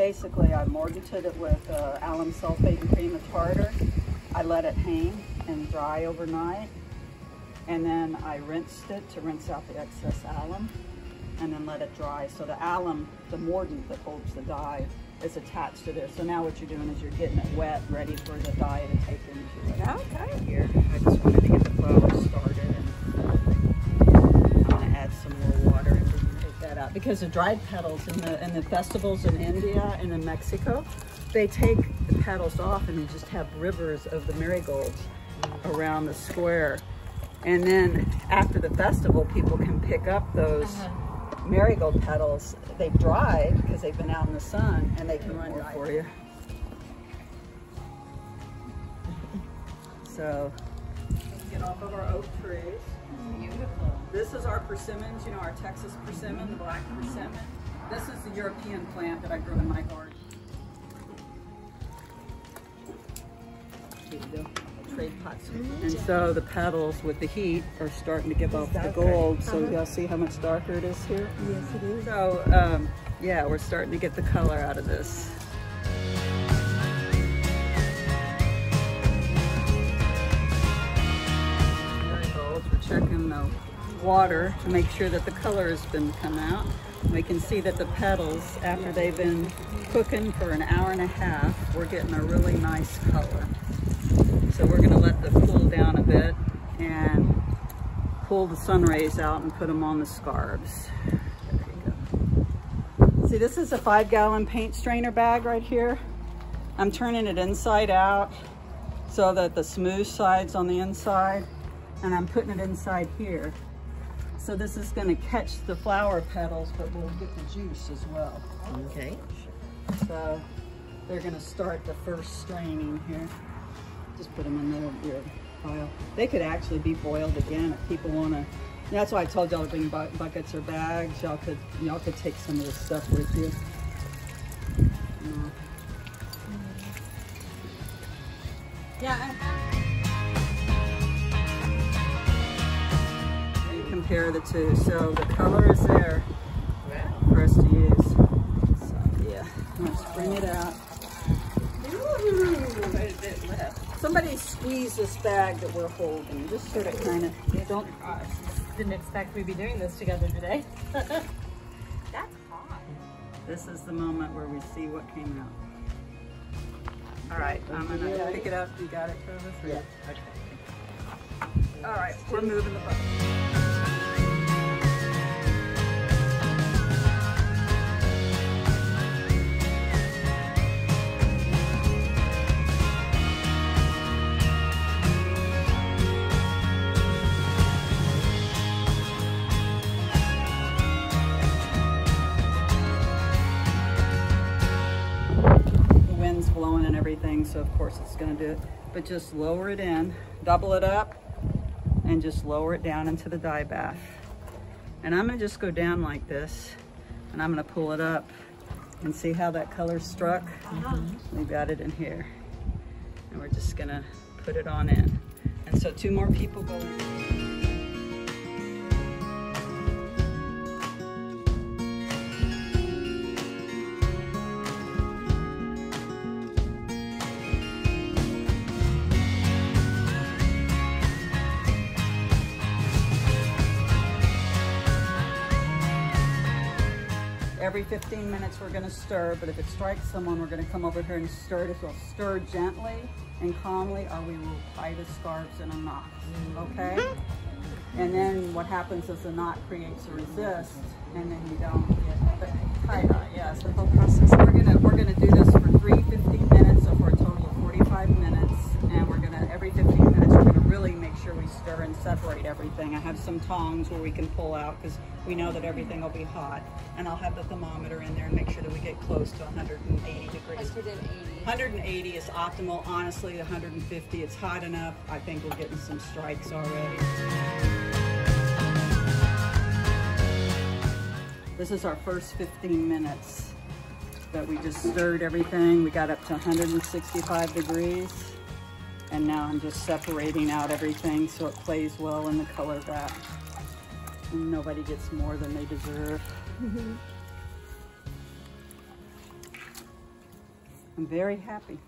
basically I mordanted it with alum sulfate and cream of tartar. I let it hang and dry overnight, and then I rinsed it to rinse out the excess alum, and then let it dry. So the alum, the mordant that holds the dye, is attached to this. So now what you're doing is you're getting it wet, ready for the dye to take into it. Okay. Here, I just wanted to get the flowers started, and I'm gonna add some more water and we can take that out. Because the dried petals in the festivals in India and in Mexico, they take the petals off and they just have rivers of the marigolds around the square. And then after the festival, people can pick up those marigold petals. They've dried because they've been out in the sun, and they can run dye for you. So let's get off of our oak trees. Beautiful. This is our persimmons, you know, our Texas persimmon, the black persimmon. This is the European plant that I grew in my garden. Here you go. Trade pots. And so the petals with the heat are starting to give off the gold. So y'all see how much darker it is here? Yes, it is. So yeah, we're starting to get the color out of this. Marigolds, we're checking the water to make sure that the color has been come out. We can see that the petals, after they've been cooking for an hour and a half, we're getting a really nice color. So we're going to let them cool down a bit and pull the sun rays out and put them on the scarves. There you go. See, this is a 5-gallon paint strainer bag right here. I'm turning it inside out so that the smooth side's on the inside, and I'm putting it inside here. So this is going to catch the flower petals, but we'll get the juice as well. Okay. So they're going to start the first straining here. Just put them in your pile. They could actually be boiled again if people want to. That's why I told y'all to bring buckets or bags. Y'all could take some of this stuff with you. Yeah. You compare the two. So the color is there for us to use. So yeah, let's bring it out. Somebody squeeze this bag that we're holding. Just sort of kind of, don't. Didn't expect we'd be doing this together today. That's hot. This is the moment where we see what came out. All right, I'm gonna pick it up. You got it, Travis? Yeah. Okay. All right, we're moving the bucket. Blowing and everything, so of course it's going to do it, but just lower it in, double it up, and just lower it down into the dye bath. And I'm going to just go down like this, and I'm going to pull it up and see how that color struck. We got it in here, and we're just going to put it on in. And so 2 more people go in. Every 15 minutes we're going to stir, but if it strikes someone, we're going to come over here and stir it. We'll stir gently and calmly, or we will tie the scarves in a knot, okay? And then what happens is the knot creates a resist, and then you don't get tie-dye. Yes, the whole process. We're gonna do this for 15 minutes, so for a total of 45 minutes, and we're gonna, every 15 minutes, we're gonna really make sure we stir and separate everything. I have some tongs where we can pull out, because we know that everything will be hot, and I'll have the thermometer in there and make sure that we get close to 180 degrees. 180 is optimal. Honestly, 150, it's hot enough. I think we're getting some strikes already. This is our first 15 minutes that we just stirred everything. We got up to 165 degrees. And now I'm just separating out everything so it plays well in the color bath. And nobody gets more than they deserve. I'm very happy.